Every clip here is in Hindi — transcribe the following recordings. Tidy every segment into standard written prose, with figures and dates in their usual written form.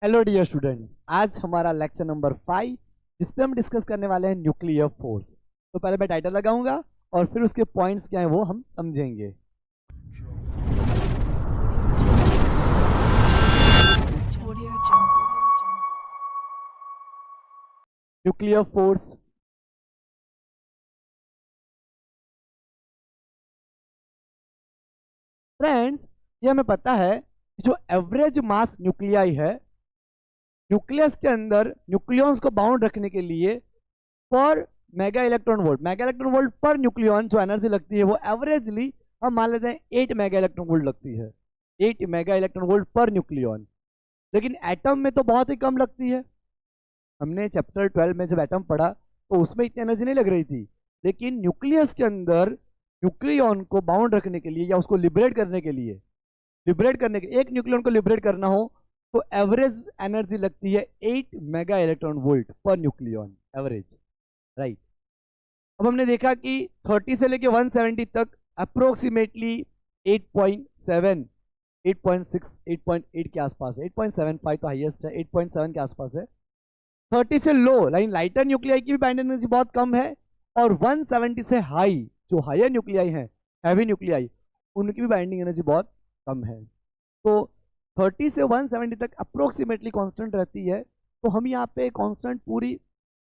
हेलो डियर स्टूडेंट्स, आज हमारा लेक्चर नंबर 5 जिसपे हम डिस्कस करने वाले हैं न्यूक्लियर फोर्स। तो पहले मैं टाइटल लगाऊंगा और फिर उसके पॉइंट्स क्या हैं वो हम समझेंगे। न्यूक्लियर फोर्स फ्रेंड्स, ये हमें पता है कि जो एवरेज मास न्यूक्लियाई है, न्यूक्लियस के अंदर न्यूक्लियॉन्स को बाउंड रखने के लिए पर मेगा इलेक्ट्रॉन वोल्ट पर न्यूक्लियॉन जो एनर्जी लगती है वो एवरेजली हम मान लेते हैं 8 मेगा इलेक्ट्रॉन वोल्ट लगती है। 8 मेगा इलेक्ट्रॉन वोल्ट पर न्यूक्लियॉन। लेकिन एटम में तो बहुत ही कम लगती है। हमने चैप्टर 12 में जब एटम पढ़ा तो उसमें इतनी एनर्जी नहीं लग रही थी, लेकिन न्यूक्लियस के अंदर न्यूक्लियॉन को बाउंड रखने के लिए या उसको लिबरेट करने के लिए, एक न्यूक्लियॉन को लिबरेट करना हो तो एवरेज एनर्जी लगती है 8 मेगा इलेक्ट्रॉन वोल्ट पर न्यूक्लियॉन एवरेज, राइट। अब हमने देखा कि 30 से लेके 170 तक अप्रोक्सीमेटली 8.7, 8.6, 8.8 के आसपास है। 8.75 तो हाईएस्ट है, 8.7 के आसपास है। 30 से लो लाइन लाइटर न्यूक्लियाई की भी बाइंडिंग एनर्जी बहुत कम है, और 170 से हाई जो हायर न्यूक्लियाई है, हैवी न्यूक्लियाई, उनकी भी बाइंडिंग एनर्जी बहुत कम है। तो 30 से 170 तक अप्रोक्सीमेटली कांस्टेंट रहती है। तो हम यहाँ पे कांस्टेंट पूरी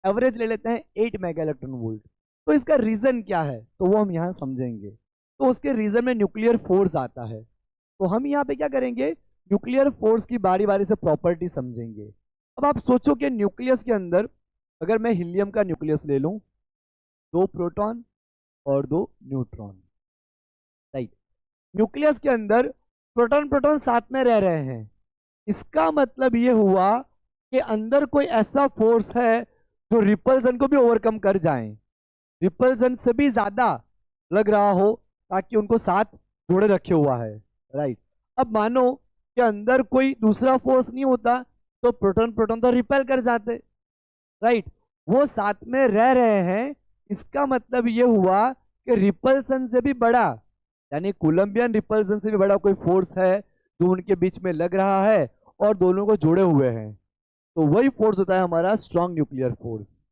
एवरेज ले लेते हैं 8 मेगा इलेक्ट्रॉन वोल्ट। तो इसका रीजन क्या है तो वो हम यहाँ समझेंगे। तो उसके रीजन में न्यूक्लियर फोर्स आता है। तो हम यहाँ पे क्या करेंगे, न्यूक्लियर फोर्स की बारी बारी से प्रॉपर्टी समझेंगे। अब आप सोचो कि न्यूक्लियस के अंदर अगर मैं हीलियम का न्यूक्लियस ले लूं, 2 प्रोटॉन और 2 न्यूट्रॉन, राइट। न्यूक्लियस के अंदर प्रोटॉन प्रोटॉन साथ में रह रहे हैं। इसका मतलब ये हुआ कि अंदर कोई ऐसा फोर्स है जो रिपल्सन को भी ओवरकम कर जाए, रिपल्सन से भी ज्यादा लग रहा हो, ताकि उनको साथ जोड़े रखे हुआ है, राइट। अब मानो कि अंदर कोई दूसरा फोर्स नहीं होता तो प्रोटॉन प्रोटॉन तो रिपेल कर जाते, राइट। वो साथ में रह रहे हैं, इसका मतलब ये हुआ कि रिपल्सन से भी बड़ा, यानी कोलंबियन रिपल्सन से भी बड़ा कोई फोर्स है जो उनके बीच में लग रहा है और दोनों को जोड़े हुए हैं। तो वही फोर्स होता है हमारा स्ट्रॉन्ग न्यूक्लियर फोर्स,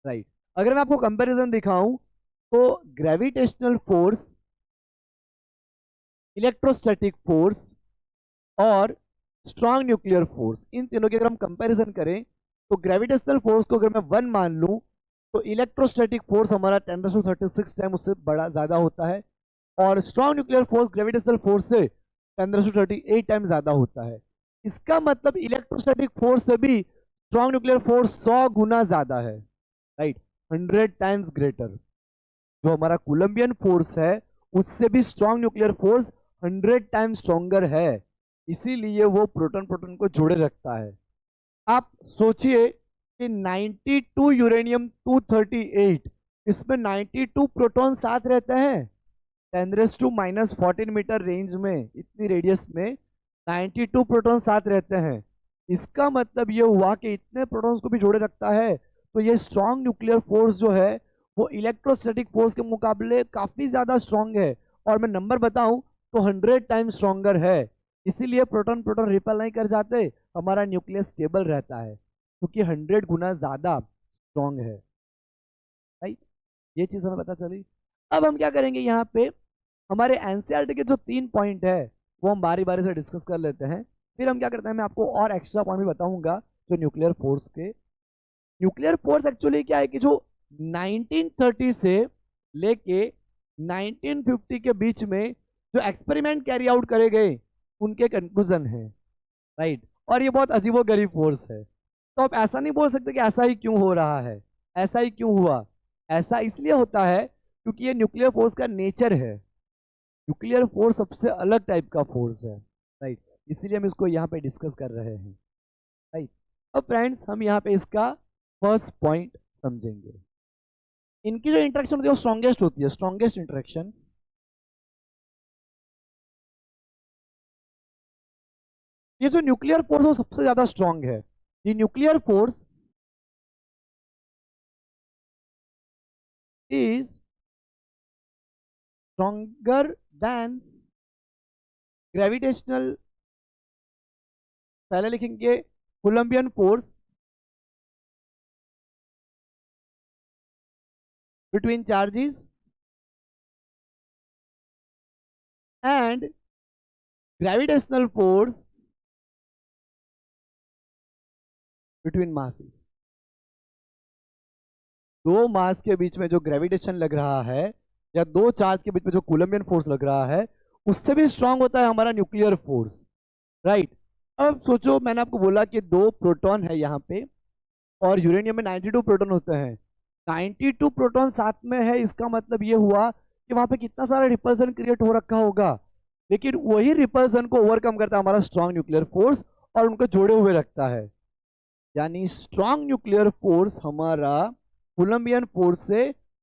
राइट। अगर मैं आपको कंपैरिजन दिखाऊं तो ग्रेविटेशनल फोर्स, इलेक्ट्रोस्टैटिक फोर्स और स्ट्रॉन्ग न्यूक्लियर फोर्स, इन तीनों की अगर हम कंपैरिजन करें तो ग्रेविटेशनल फोर्स को अगर मैं 1 मान लूं तो इलेक्ट्रोस्टैटिक फोर्स हमारा 1036 टाइम उससे बड़ा ज्यादा होता है, और strong nuclear force gravitational force से 1038 टाइम ज्यादा होता है। इसका मतलब इलेक्ट्रोस्टैटिक फोर्स से भी स्ट्रॉन्ग न्यूक्लियर फोर्स 100 गुना ज्यादा है, राइट, 100 टाइम्स ग्रेटर। जो हमारा कोलंबियन फोर्स है उससे भी strong nuclear force 100 times stronger है, इसीलिए वो प्रोटॉन प्रोटॉन को जोड़े रखता है। आप सोचिए कि 92 यूरेनियम 238, इसमें 92 प्रोटॉन साथ रहते हैं 10⁻⁻14 मीटर रेंज में, इतनी रेडियस में 92 प्रोटॉन साथ रहते हैं। इसका मतलब ये हुआ कि इतने प्रोटॉन्स को भी जोड़े रखता है। तो ये स्ट्रॉन्ग न्यूक्लियर फोर्स जो है वो इलेक्ट्रोस्टैटिक फोर्स के मुकाबले काफी ज्यादा स्ट्रॉन्ग है, और मैं नंबर बताऊं तो 100 टाइम्स स्ट्रॉन्गर है। इसीलिए प्रोटॉन प्रोटॉन रिपेल नहीं कर जाते, हमारा न्यूक्लियस स्टेबल रहता है, क्योंकि 100 गुना ज्यादा स्ट्रॉन्ग है, राइट। ये चीज हमें पता चली। अब हम क्या करेंगे, यहाँ पे हमारे एनसीईआरटी के जो 3 पॉइंट है वो हम बारी बारी से डिस्कस कर लेते हैं। फिर हम क्या करते हैं, मैं आपको और एक्स्ट्रा पॉइंट भी बताऊंगा जो न्यूक्लियर फोर्स के। न्यूक्लियर फोर्स एक्चुअली क्या है कि जो 1930 से लेके 1950 के बीच में जो एक्सपेरिमेंट कैरी आउट करे गए उनके कंक्लूजन है, राइट। और ये बहुत अजीबोगरीब फोर्स है। तो आप ऐसा नहीं बोल सकते कि ऐसा ही क्यों हो रहा है, ऐसा ही क्यों हुआ। ऐसा इसलिए होता है क्योंकि ये न्यूक्लियर फोर्स का नेचर है। न्यूक्लियर फोर्स सबसे अलग टाइप का फोर्स है, राइट। इसीलिए हम इसको यहाँ पे डिस्कस कर रहे हैं, राइट। अब फ्रेंड्स हम यहाँ पे इसका फर्स्ट पॉइंट समझेंगे। इनकी जो इंटरेक्शन होती है वो स्ट्रॉन्गेस्ट होती है, स्ट्रॉन्गेस्ट इंटरेक्शन। ये जो न्यूक्लियर फोर्स है वो सबसे ज्यादा स्ट्रॉन्ग है। ये nuclear force is stronger than gravitational, पहले लिखेंगे Coulombian force between charges and gravitational force between masses। दो मास के बीच में जो ग्रेविटेशन लग रहा है या दो चार्ज के बीच में जो कोलंबियन फोर्स लग रहा है उससे भी स्ट्रांग होता है हमारा न्यूक्लियर फोर्स, राइट। अब सोचो मैंने आपको बोला कि दो प्रोटॉन है यहाँ पे और यूरेनियम में 92 प्रोटॉन होते हैं। 92 प्रोटॉन साथ में है, इसका मतलब ये हुआ कि वहां पे कितना सारा रिपल्सन क्रिएट हो रखा होगा, लेकिन वही रिपल्सन को ओवरकम करता है हमारा स्ट्रांग न्यूक्लियर फोर्स और उनको जोड़े हुए रखता है। यानी स्ट्रांग न्यूक्लियर फोर्स हमारा कोलंबियन फोर्स से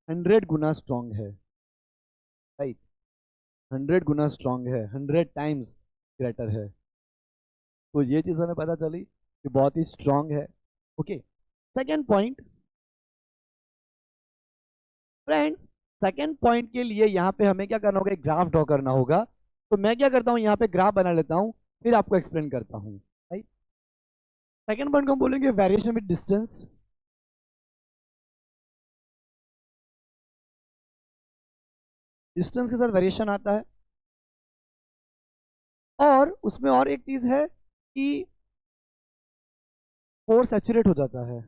100 गुना स्ट्रांग है, राइट। 100 गुना स्ट्रांग है, 100 टाइम्स ग्रेटर है। तो ये चीज हमें पता चली कि बहुत ही स्ट्रांग है। Okay, second point friends, second point के लिए यहाँ पे हमें क्या करना होगा, एक ग्राफ ड्रॉ करना होगा। तो मैं क्या करता हूँ, यहाँ पे ग्राफ बना लेता हूँ फिर आपको एक्सप्लेन करता हूँ, राइट। सेकेंड पॉइंट को हम बोलेंगे वेरिएशन विद डिस्टेंस। डिस्टेंस के साथ वेरिएशन आता है और उसमें और एक चीज है कि फोर्स सैचुरेट हो जाता है,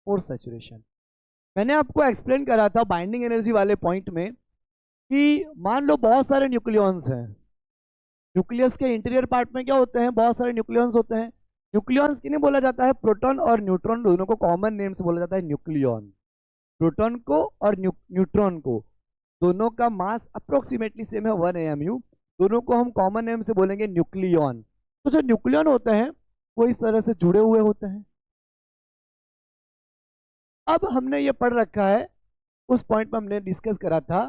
फोर्स सैचुरेशन। मैंने आपको एक्सप्लेन करा था बाइंडिंग एनर्जी वाले पॉइंट में कि मान लो बहुत सारे न्यूक्लियॉन्स हैं, न्यूक्लियस के इंटीरियर पार्ट में क्या होते हैं, बहुत सारे न्यूक्लियॉन्स होते हैं। न्यूक्लियॉन्स किन्हें बोला जाता है, प्रोटॉन और न्यूट्रॉन दोनों को कॉमन नेम से बोला जाता है न्यूक्लियॉन। प्रोटॉन को और न्यूट्रॉन को दोनों का मास अप्रोक्सीमेटली सेम है 1 AMU, दोनों को हम कॉमन नेम से बोलेंगे न्यूक्लियॉन। तो जो न्यूक्लियॉन होते हैं वो इस तरह से जुड़े हुए होते हैं। अब हमने ये पढ़ रखा है, उस पॉइंट में हमने डिस्कस करा था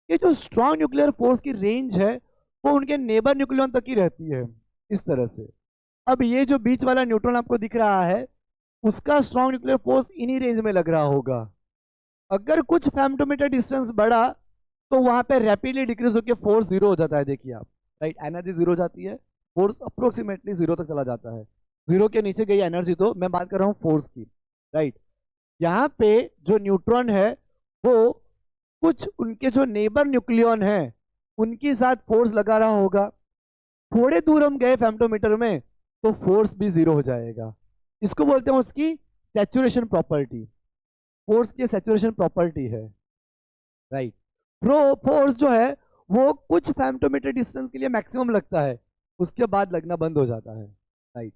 कि जो स्ट्रॉन्ग न्यूक्लियर फोर्स की रेंज है वो उनके नेबर न्यूक्लियॉन तक ही रहती है, इस तरह से। अब ये जो बीच वाला न्यूट्रॉन आपको दिख रहा है उसका स्ट्रॉन्ग न्यूक्लियर फोर्स इन्हीं रेंज में लग रहा होगा। अगर कुछ फेमटोमीटर डिस्टेंस बढ़ा तो वहां पे रैपिडली डिक्रीज होकर फोर्स जीरो हो जाता है, देखिए आप, राइट। एनर्जी जीरो हो जाती है, फोर्स अप्रोक्सीमेटली जीरो तक चला जाता है। जीरो के नीचे गई एनर्जी, तो मैं बात कर रहा हूँ फोर्स की, राइट। यहाँ पे जो न्यूट्रॉन है वो कुछ उनके जो नेबर न्यूक्लियॉन है उनके साथ फोर्स लगा रहा होगा। थोड़े दूर हम गए फेमटोमीटर में तो फोर्स भी जीरो हो जाएगा। इसको बोलते हैं उसकी सैचुरेशन प्रॉपर्टी, फोर्स की सैचुरेशन प्रॉपर्टी है, राइट। फोर्स जो है वो कुछ फेमटोमीटर डिस्टेंस के लिए मैक्सिमम लगता है, उसके बाद लगना बंद हो जाता है, राइट।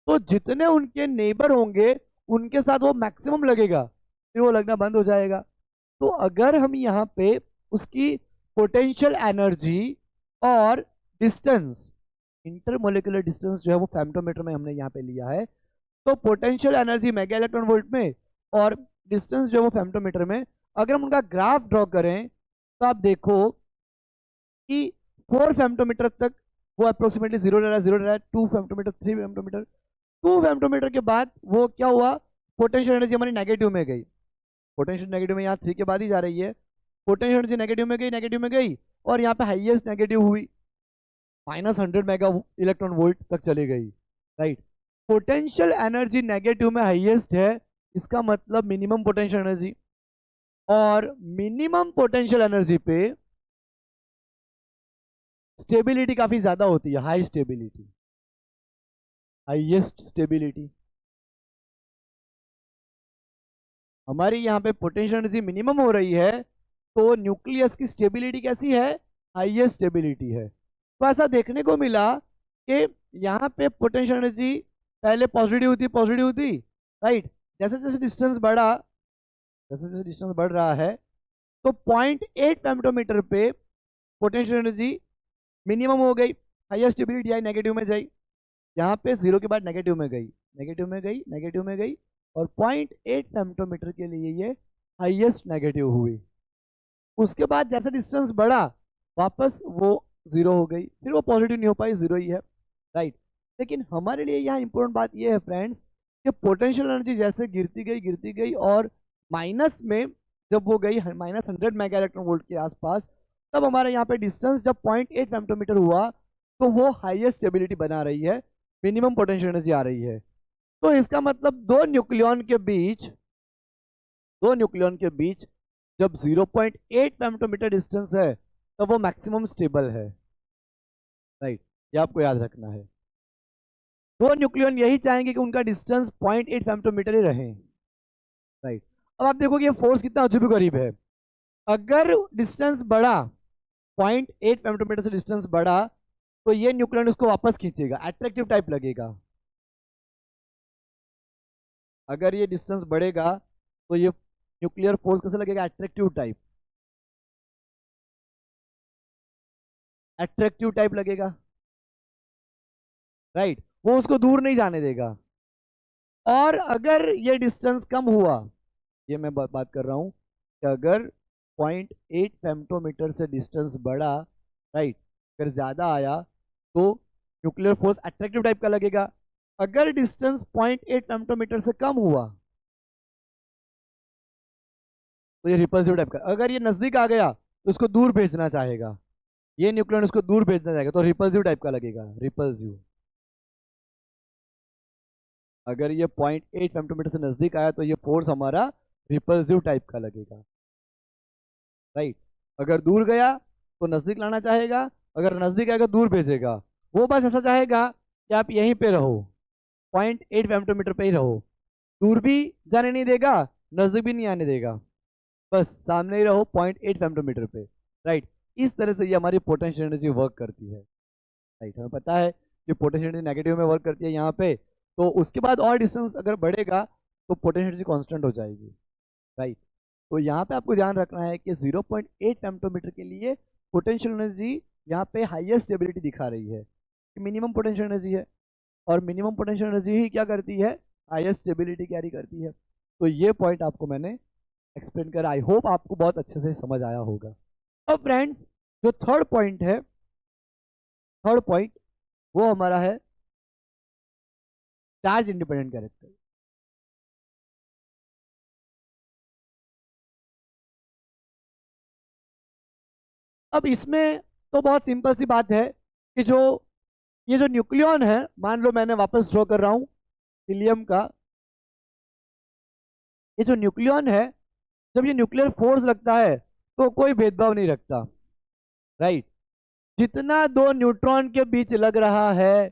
तो जितने उनके नेबर होंगे उनके साथ वो मैक्सिमम लगेगा, फिर वो लगना बंद हो जाएगा। तो अगर हम यहाँ पे उसकी पोटेंशियल एनर्जी और डिस्टेंस, इंटरमोलिकुलर डिस्टेंस जो है वो फेमटोमीटर में हमने यहाँ पे लिया है, तो potential energy mega electron volt में और डिस्टेंस जो है वो फेमटोमीटर में, अगर हम उनका ग्राफ ड्रॉ करें तो आप देखो कि 4 फेमटोमीटर तक वो अप्रोक्सीमेटली जीरो रह रहा है, 2 फेमटोमीटर, 3 फेमटोमीटर, 2 फेमटोमीटर के बाद वो क्या हुआ, पोटेंशियल एनर्जी हमारी नेगेटिव में गई। पोटेंशियल नेगेटिव में यहाँ 3 के बाद ही जा रही है, पोटेंशियल एनर्जी नेगेटिव में गई, नेगेटिव में गई और यहाँ पे हाईएस्ट नेगेटिव हुई, -100 मेगा इलेक्ट्रॉन वोल्ट तक चली गई, राइट। पोटेंशियल एनर्जी नेगेटिव में हाईएस्ट है, इसका मतलब मिनिमम पोटेंशियल एनर्जी, और मिनिमम पोटेंशियल एनर्जी पे स्टेबिलिटी काफी ज्यादा होती है, हाई स्टेबिलिटी, हाईएस्ट स्टेबिलिटी। हमारी यहाँ पे पोटेंशियल एनर्जी मिनिमम हो रही है तो न्यूक्लियस की स्टेबिलिटी कैसी है, हाईएस्ट स्टेबिलिटी है। तो ऐसा देखने को मिला कि यहाँ पे पोटेंशियल एनर्जी पहले पॉजिटिव थी, राइट। जैसे जैसे डिस्टेंस बढ़ा, जैसे जैसे डिस्टेंस बढ़ रहा है तो 0.8 फेमटोमीटर पे पोटेंशियल एनर्जी मिनिमम हो गई, हाईएस्ट स्टेबिलिटी आई, नेगेटिव में जाई। यहाँ पे 0 के बाद नेगेटिव में गई, नेगेटिव में गई, नेगेटिव में गई, और 0.8 फेमटोमीटर के लिए ये हाईएस्ट नेगेटिव हुई। उसके बाद जैसे डिस्टेंस बढ़ा वापस वो 0 हो गई, फिर वो पॉजिटिव नहीं हो पाई, 0 ही है, राइट। लेकिन हमारे लिए यहाँ इंपॉर्टेंट बात ये है फ्रेंड्स कि पोटेंशियल एनर्जी जैसे गिरती गई और माइनस में जब वो गई -100 मेगा इलेक्ट्रॉन वोल्ट के आसपास, तब हमारे यहाँ पे डिस्टेंस जब 0.8 फेमटोमीटर हुआ तो वो हाईएस्ट स्टेबिलिटी बना रही है, मिनिमम पोटेंशियल एनर्जी आ रही है। तो इसका मतलब दो न्यूक्लियन के बीच जब 0.8 फेम्टोमीटर डिस्टेंस है तब वो मैक्सिमम स्टेबल है, राइट। ये आपको याद रखना है। दो न्यूक्लियन यही चाहेंगे कि उनका डिस्टेंस 0.8 फेम्टोमीटर ही रहे, राइट। अब आप देखो कि ये फोर्स कितना अजूबी करीब है। अगर डिस्टेंस बढ़ा, 0.8 फेम्टोमीटर से डिस्टेंस बढ़ा, तो ये न्यूक्लियन उसको वापस खींचेगा, अट्रैक्टिव टाइप लगेगा। अगर ये डिस्टेंस बढ़ेगा तो ये न्यूक्लियर फोर्स कैसे लगेगा, अट्रैक्टिव टाइप, अट्रैक्टिव टाइप लगेगा, राइट। वो उसको दूर नहीं जाने देगा। और अगर ये डिस्टेंस कम हुआ, ये मैं बात कर रहा हूं कि अगर 0.8 फेम्टोमीटर से डिस्टेंस बढ़ा, राइट, अगर ज्यादा आया तो न्यूक्लियर फोर्स अट्रैक्टिव टाइप का लगेगा। अगर डिस्टेंस 0.8 फेम्टोमीटर से कम हुआ तो ये रिपल्सिव टाइप का। अगर ये नजदीक आ गया तो उसको दूर भेजना चाहेगा, ये न्यूक्लियन उसको दूर भेजना चाहेगा, तो रिपल्सिव टाइप का लगेगा, रिपल्सिव। अगर ये 0.8 फेम्टोमीटर से नजदीक आया तो ये फोर्स हमारा रिपल्सिव टाइप का लगेगा, राइट। अगर दूर गया तो नजदीक लाना चाहेगा, अगर नजदीक आएगा दूर भेजेगा। वो बस ऐसा चाहेगा कि आप यहीं पे रहो, 0.8 फेम्टोमीटर पे ही रहो, दूर भी जाने नहीं देगा, नजदीक भी नहीं आने देगा, बस सामने ही रहो 0.8 फेम्टोमीटर पे, राइट। इस तरह से ये हमारी पोटेंशियल एनर्जी वर्क करती है, राइट। हमें पता है कि पोटेंशियल एनर्जी नेगेटिव में वर्क करती है यहाँ पे, तो उसके बाद और डिस्टेंस अगर बढ़ेगा तो पोटेंशियल एनर्जी कांस्टेंट हो जाएगी, राइट। तो यहाँ पे आपको ध्यान रखना है कि 0.8 फेम्टोमीटर के लिए पोटेंशियल एनर्जी यहाँ पे हाईएस्ट स्टेबिलिटी दिखा रही है कि मिनिमम पोटेंशियल एनर्जी है, और मिनिमम पोटेंशियल एनर्जी ही क्या करती है, हाईएस्ट स्टेबिलिटी कैरी करती है। तो ये पॉइंट आपको मैंने एक्सप्लेन करा, आई होप आपको बहुत अच्छे से समझ आया होगा। अब फ्रेंड्स, जो थर्ड पॉइंट है, थर्ड पॉइंट वो हमारा है चार्ज इंडिपेंडेंट कैरेक्टर। अब इसमें तो बहुत सिंपल सी बात है कि जो ये जो न्यूक्लियन है, मान लो मैंने वापस ड्रॉ कर रहा हूं हीलियम का, ये जो न्यूक्लियन है, जब ये न्यूक्लियर फोर्स लगता है तो कोई भेदभाव नहीं रखता, राइट। जितना दो न्यूट्रॉन के बीच लग रहा है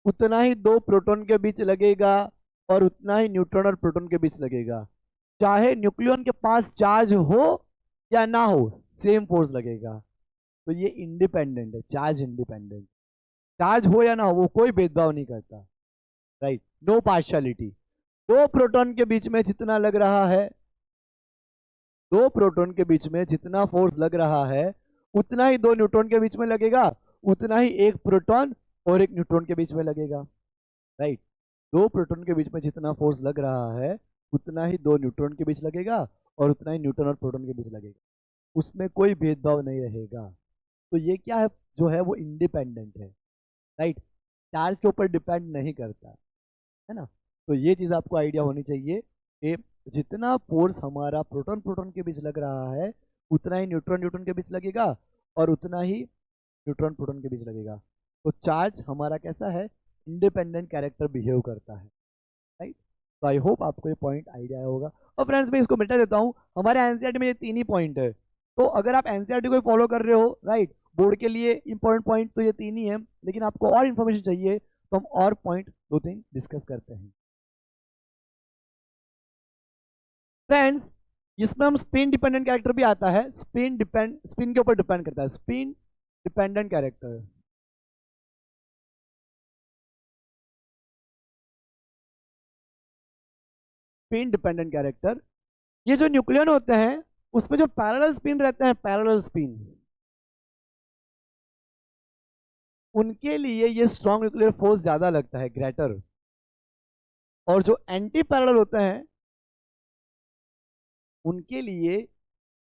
उतना ही दो प्रोटॉन के बीच लगेगा, और उतना ही न्यूट्रॉन और प्रोटॉन के बीच लगेगा। चाहे न्यूक्लियन के पास चार्ज हो या ना हो, सेम फोर्स लगेगा। तो ये इंडिपेंडेंट है, चार्ज इंडिपेंडेंट। चार्ज हो या ना हो, वो कोई भेदभाव नहीं करता, राइट, नो पार्शियलिटी। दो प्रोटॉन के बीच में जितना लग रहा है, दो प्रोटॉन के बीच में जितना फोर्स लग रहा है उतना ही दो न्यूट्रॉन के बीच में लगेगा, उतना ही एक प्रोटॉन और एक न्यूट्रॉन के बीच में लगेगा, राइट। दो प्रोटॉन के बीच में जितना फोर्स लग रहा है उतना ही दो न्यूट्रॉन के बीच लगेगा, और उतना ही न्यूट्रॉन और प्रोटॉन के बीच लगेगा, उसमें कोई भेदभाव नहीं रहेगा। तो ये क्या है, जो है वो इंडिपेंडेंट है, राइट, चार्ज के ऊपर डिपेंड नहीं करता है ना। तो ये चीज़ आपको आइडिया होनी चाहिए कि जितना फोर्स हमारा प्रोटॉन प्रोटॉन के बीच लग रहा है उतना ही न्यूट्रॉन न्यूट्रॉन के बीच लगेगा, और उतना ही न्यूट्रॉन प्रोटॉन के बीच लगेगा। तो चार्ज हमारा कैसा है, इंडिपेंडेंट कैरेक्टर बिहेव करता है, राइट। तो आई होप आपको ये पॉइंट आइडिया होगा। और फ्रेंड्स मैं इसको मिटा देता हूँ, हमारे एनसीईआरटी में ये तीन ही पॉइंट है। तो अगर आप एनसीईआरटी को फॉलो कर रहे हो, राइट, बोर्ड के लिए इंपॉर्टेंट पॉइंट तो ये तीन ही है, लेकिन आपको और इन्फॉर्मेशन चाहिए तो हम और पॉइंट दो तीन डिस्कस करते हैं। फ्रेंड्स, इसमें हम स्पिन डिपेंडेंट कैरेक्टर भी आता है, स्पिन के ऊपर डिपेंड करता है, spin dependent character. Spin dependent character, ये जो न्यूक्लियन होते हैं उसमें जो पैरेलल स्पिन रहते हैं, पैरेलल स्पिन, उनके लिए ये स्ट्रॉन्ग न्यूक्लियर फोर्स ज्यादा लगता है, ग्रेटर। और जो एंटी पैरेलल होते हैं उनके लिए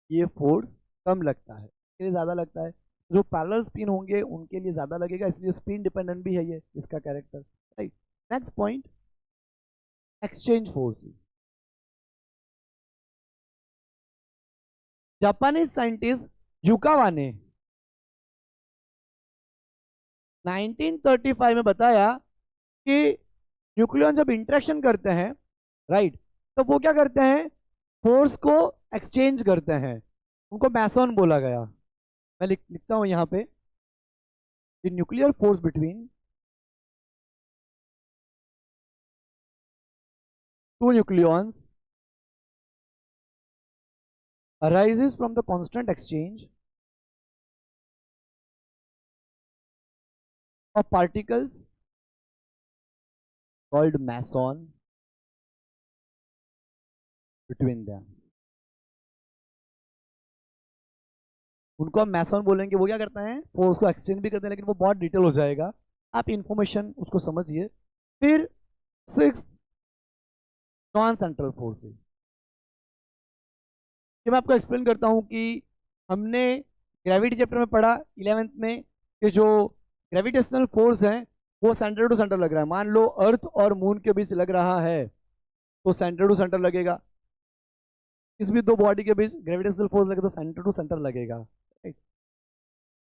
ये फोर्स कम लगता है, इसलिए ज्यादा लगता है। जो पैरेलल स्पिन होंगे उनके लिए ज्यादा लगेगा, इसलिए स्पिन डिपेंडेंट भी है ये इसका character, right. Next point, exchange forces. Japanese scientist Yukawa ने 1935 में बताया कि न्यूक्लियन जब इंटरेक्शन करते हैं, राइट, तो वो क्या करते हैं, फोर्स को एक्सचेंज करते हैं, उनको मैसोन बोला गया। मैं लिखता हूं यहाँ पे, the nuclear force between two nucleons arises from the constant exchange of particles called meson between them। उनको हम मैसन बोलेंगे। वो क्या करते हैं, फोर्स को एक्सचेंज भी करते हैं, लेकिन वो बहुत डिटेल हो जाएगा, आप इंफॉर्मेशन उसको समझिए। फिर 6 नॉन सेंट्रल फोर्सेस, ये मैं आपको एक्सप्लेन करता हूं कि हमने ग्रेविटी चैप्टर में पढ़ा 11th में कि जो ग्रेविटेशनल फोर्स है वो सेंटर टू सेंटर लग रहा है। मान लो अर्थ और मून के बीच लग रहा है तो सेंटर टू सेंटर लगेगा, इस भी दो बॉडी के बीच ग्रेविटेशनल फोर्स लगे तो सेंटर टू सेंटर लगेगा, राइट।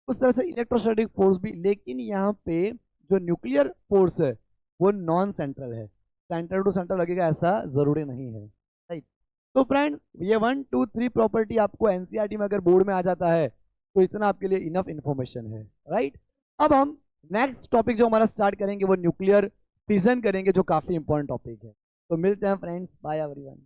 उस तरह से इलेक्ट्रोस्टैटिक फोर्स भी, लेकिन यहाँ पे जो न्यूक्लियर फोर्स है वो नॉन सेंट्रल है, सेंटर टू सेंटर लगेगा ऐसा जरूरी नहीं है, राइट। तो फ्रेंड्स ये 1 2 3 प्रॉपर्टी आपको एनसीईआरटी में अगर बोर्ड में आ जाता है तो इतना आपके लिए इनफ इंफॉर्मेशन है, राइट। अब हम नेक्स्ट टॉपिक जो हमारा स्टार्ट करेंगे वो न्यूक्लियर फिजन करेंगे, जो काफी इंपॉर्टेंट टॉपिक है। तो मिलते हैं फ्रेंड्स, बाय एवरीवन।